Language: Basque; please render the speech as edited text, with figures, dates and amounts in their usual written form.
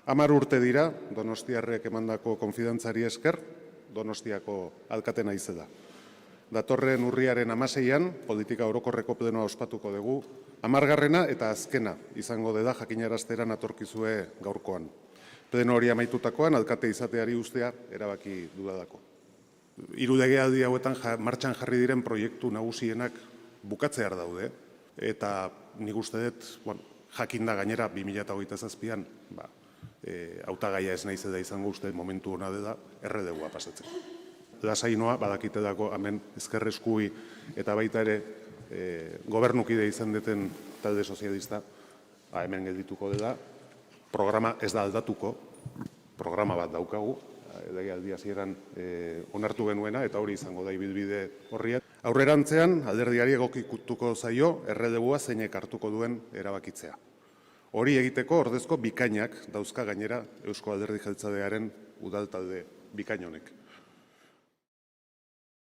10 urte dira, donostiarrek emandako konfidantzari esker, Donostiako alkate naizela. Datorren urriaren 16an, politika orokorreko plenoa ospatuko dugu, 10. eta azkena izango dela jakinaraztera natorkizue gaurkoan. Pleno hori amaitutakoan, alkate izateari ustea erabaki dudalako. 3 legealdi hauetan martxan jarri diren proiektu nagusienak bukatzear daude, eta nik uste dut, jakinda gainera 2027an, hautagaia ez naizela izango uste momentu hona dela erredegua pasatzen. Lasainoa, badakitelako hemen ezker eskui eta baita ere gobernukide izan deten talde sozialista, hemen geldituko dela, programa ez da aldatuko, programa bat daukagu, legealdi hasieran onartu genuena eta hori izango da ibilbide horria. Aurrerantzean, alderdiari egokituko zaio erredegua zeinek hartuko duen erabakitzea. Hori egiteko ordezko bikainak dauzka gainera Eusko Alderdi Jeltzalearen udal talde bikain honek.